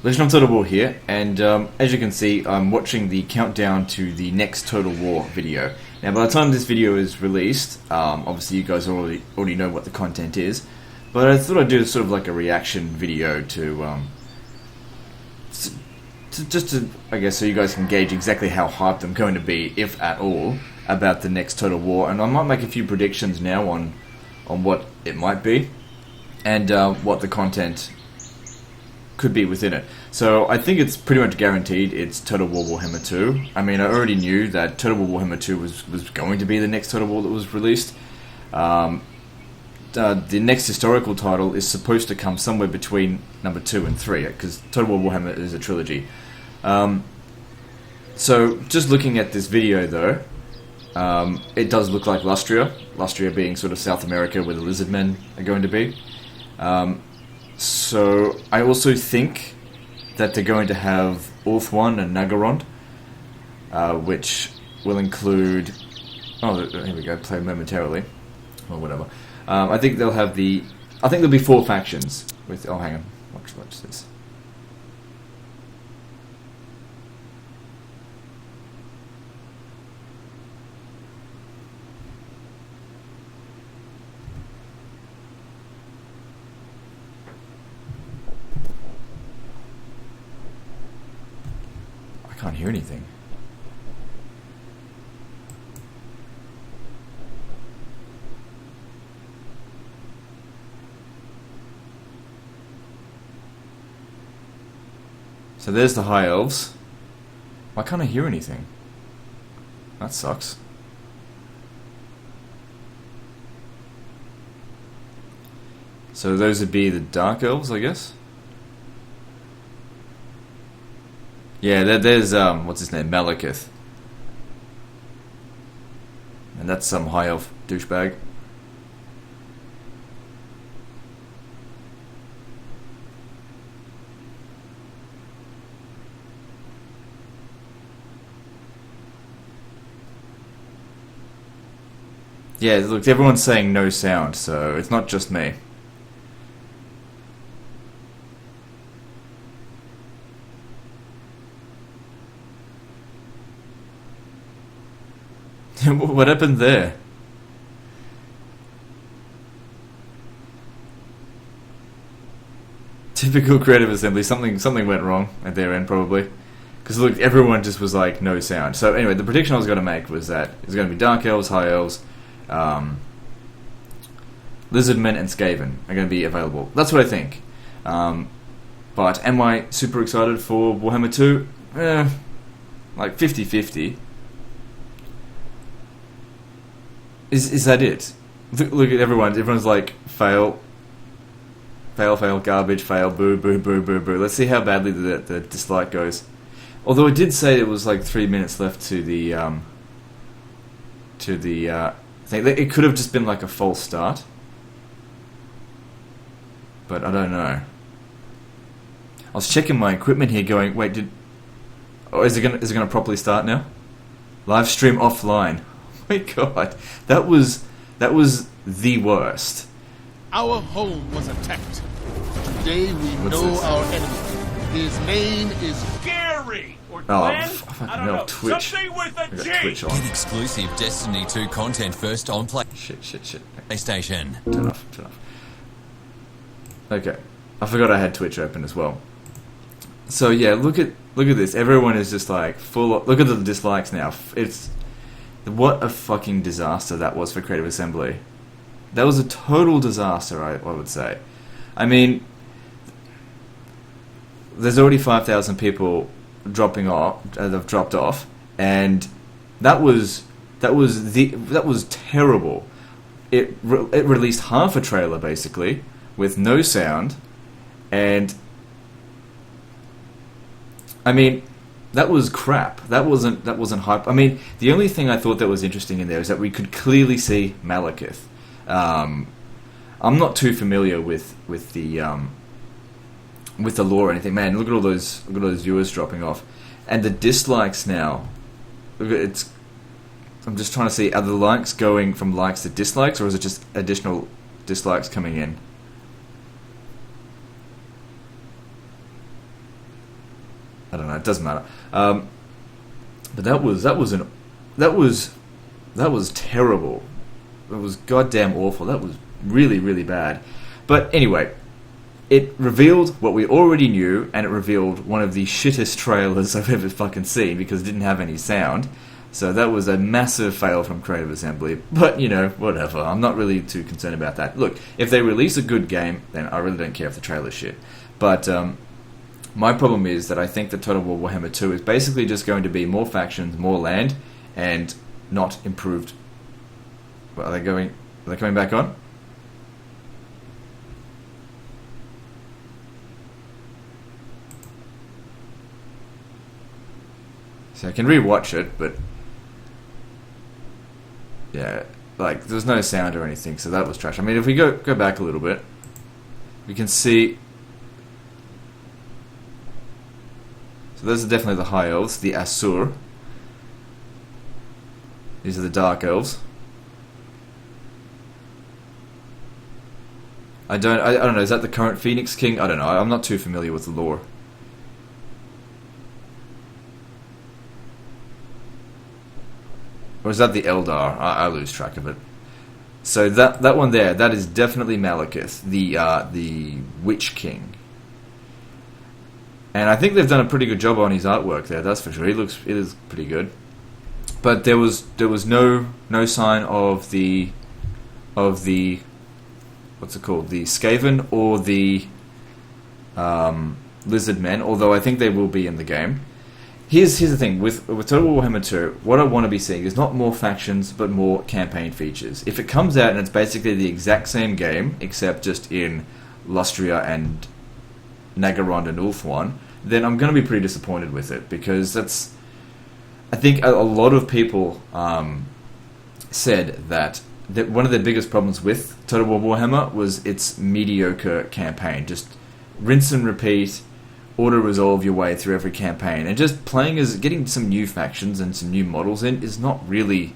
Legend of Total War here, and as you can see, I'm watching the countdown to the next Total War video. Now, by the time this video is released, obviously you guys already know what the content is, but I thought I'd do sort of like a reaction video to I guess, so you guys can gauge exactly how hyped I'm going to be, if at all, about the next Total War, and I might make a few predictions now on what it might be, and what the content could be within it. So I think it's pretty much guaranteed it's Total War Warhammer 2. I mean, I already knew that Total War Warhammer 2 was going to be the next Total War that was released. The next historical title is supposed to come somewhere between number 2 and 3, because Total War Warhammer is a trilogy. So just looking at this video though, it does look like Lustria being sort of South America where the lizardmen are going to be. So I also think that they're going to have Ulthuan and Naggarond, which will include... Oh, here we go, play momentarily. Or whatever. I think they'll have the... I think there'll be 4 factions with... Oh, hang on. Watch this. I can't hear anything. So there's the High Elves. Why can't I hear anything? That sucks. So those would be the Dark Elves, I guess? Yeah, there's, what's his name? Malekith. And that's some High Elf douchebag. Yeah, look, everyone's saying no sound, so it's not just me. What happened there? Typical Creative Assembly. Something went wrong at their end, probably. Because look, everyone just was like, no sound. So anyway, the prediction I was going to make was that it's going to be Dark Elves, High Elves, Lizardmen, and Skaven are going to be available. That's what I think. But am I super excited for Warhammer 2? Like 50-50. Is that it? Look at everyone. Everyone's like, fail, garbage, fail, boo, boo, boo, boo, boo. Let's see how badly the dislike goes. Although it did say it was like 3 minutes left to the thing. It could have just been like a false start. But I don't know. I was checking my equipment here going, wait, is it gonna properly start now? Livestream offline. Oh my god, that was the worst. Our home was attacked. Today we know our enemy. His name is Gary. Or Glenn? Fucking hell, Twitch. Something with a G. Twitch on. Get exclusive Destiny 2 content first on Shit. PlayStation. Turn off. Okay, I forgot I had Twitch open as well. So yeah, look at this. Everyone is just like look at the dislikes now. What a fucking disaster that was for Creative Assembly. That was a total disaster, I would say. I mean, there's already 5,000 people dropping off, have dropped off, and that was terrible. It released half a trailer basically with no sound, and I mean, that was crap. That wasn't hype. I mean, the only thing I thought that was interesting in there is that we could clearly see Malekith. I'm not too familiar with the lore or anything. Man, look at all those viewers dropping off, and the dislikes now. I'm just trying to see, are the likes going from likes to dislikes, or is it just additional dislikes coming in? I don't know. It doesn't matter. But that was terrible. It was goddamn awful. That was really, really bad. But anyway, it revealed what we already knew, and it revealed one of the shittest trailers I've ever fucking seen because it didn't have any sound. So that was a massive fail from Creative Assembly. But, you know, whatever. I'm not really too concerned about that. Look, if they release a good game, then I really don't care if the trailer's shit. But my problem is that I think that Total War Warhammer 2 is basically just going to be more factions, more land, and not improved. Well, are they coming back on? So I can rewatch it, but yeah, like there's no sound or anything, so that was trash. I mean, if we go back a little bit, we can see. So those are definitely the High Elves, the Asur. These are the Dark Elves. I don't know. Is that the current Phoenix King? I don't know. I'm not too familiar with the lore. Or is that the Eldar? I lose track of it. So that one there, that is definitely Malekith, the Witch King. And I think they've done a pretty good job on his artwork there. That's for sure. It is pretty good. But there was no sign of the what's it called, the Skaven or the Lizard Men. Although I think they will be in the game. Here's the thing, with Total War Warhammer 2, what I want to be seeing is not more factions, but more campaign features. If it comes out and it's basically the exact same game, except just in Lustria and Naggarond and Ulthuan, then I'm going to be pretty disappointed with it, because I think a lot of people said that one of the biggest problems with Total War Warhammer was its mediocre campaign. Just rinse and repeat, auto-resolve your way through every campaign, and just getting some new factions and some new models in is not really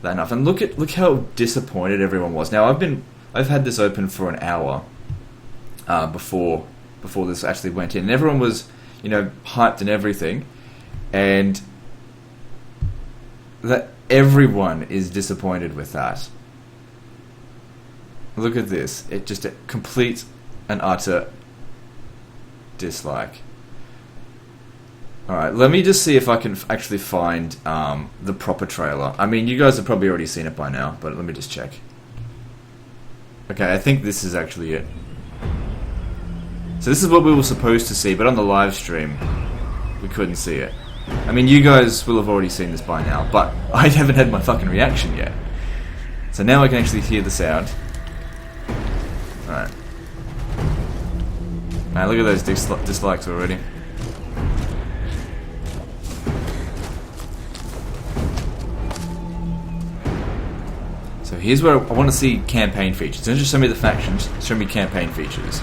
that enough. And look how disappointed everyone was. Now I've had this open for an hour before this actually went in, and everyone was, you know, hyped and everything, and that everyone is disappointed with that. Look at this. It just a complete and utter dislike. Alright, let me just see if I can actually find the proper trailer. I mean, you guys have probably already seen it by now, but let me just check. Okay, I think this is actually it. So this is what we were supposed to see, but on the live stream, we couldn't see it. I mean, you guys will have already seen this by now, but I haven't had my fucking reaction yet. So now I can actually hear the sound. Alright. Man, look at those dislikes already. So here's where I want to see campaign features. Don't just show me the factions, show me campaign features.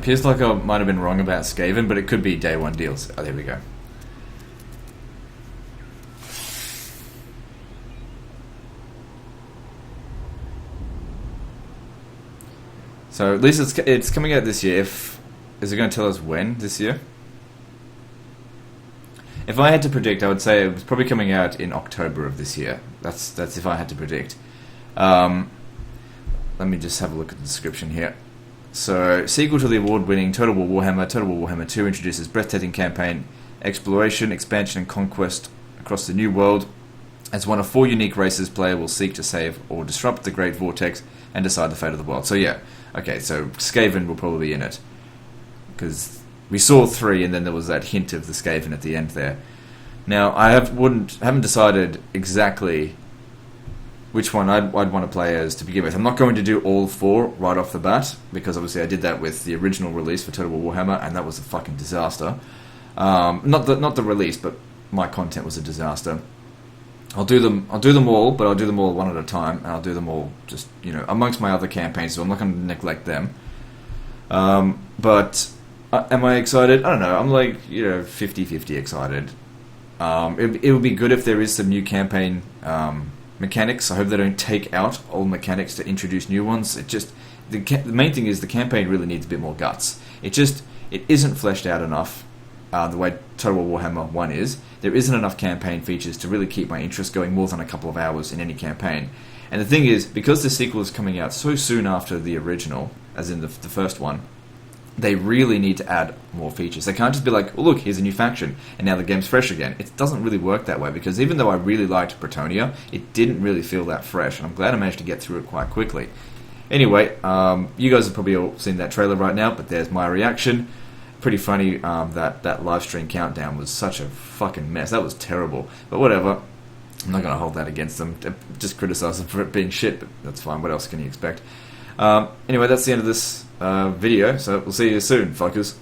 appears like I might have been wrong about Skaven, but it could be day 1 deals. Oh, there we go. So at least it's coming out this year. Is it going to tell us when this year? If I had to predict, I would say it was probably coming out in October of this year. That's if I had to predict. Let me just have a look at the description here. So, sequel to the award-winning Total War Warhammer, Total War Warhammer 2 introduces breathtaking campaign, exploration, expansion, and conquest across the new world. As one of 4 unique races, player will seek to save or disrupt the Great Vortex and decide the fate of the world. So yeah, okay, so Skaven will probably be in it. Because we saw 3 and then there was that hint of the Skaven at the end there. Now, I haven't decided exactly which one I'd want to play as to begin with. I'm not going to do all 4 right off the bat, because obviously I did that with the original release for Total War Warhammer, and that was a fucking disaster. Not the release, but my content was a disaster. I'll do them all, but I'll do them all one at a time, and I'll do them all just, amongst my other campaigns, so I'm not going to neglect them. But am I excited? I don't know. I'm like, 50-50 excited. It would be good if there is some new campaign mechanics. I hope they don't take out old mechanics to introduce new ones. The main thing is the campaign really needs a bit more guts. It isn't fleshed out enough the way Total War Warhammer 1 is. There isn't enough campaign features to really keep my interest going more than a couple of hours in any campaign. And the thing is, because the sequel is coming out so soon after the original, as in the first one, they really need to add more features. They can't just be like, oh, look, here's a new faction, and now the game's fresh again. It doesn't really work that way, because even though I really liked Bretonia, it didn't really feel that fresh, and I'm glad I managed to get through it quite quickly. Anyway, you guys have probably all seen that trailer right now, but there's my reaction. Pretty funny that live stream countdown was such a fucking mess. That was terrible. But whatever. I'm not going to hold that against them. Just criticize them for it being shit, but that's fine. What else can you expect? Anyway, that's the end of this video, so we'll see you soon, fuckers.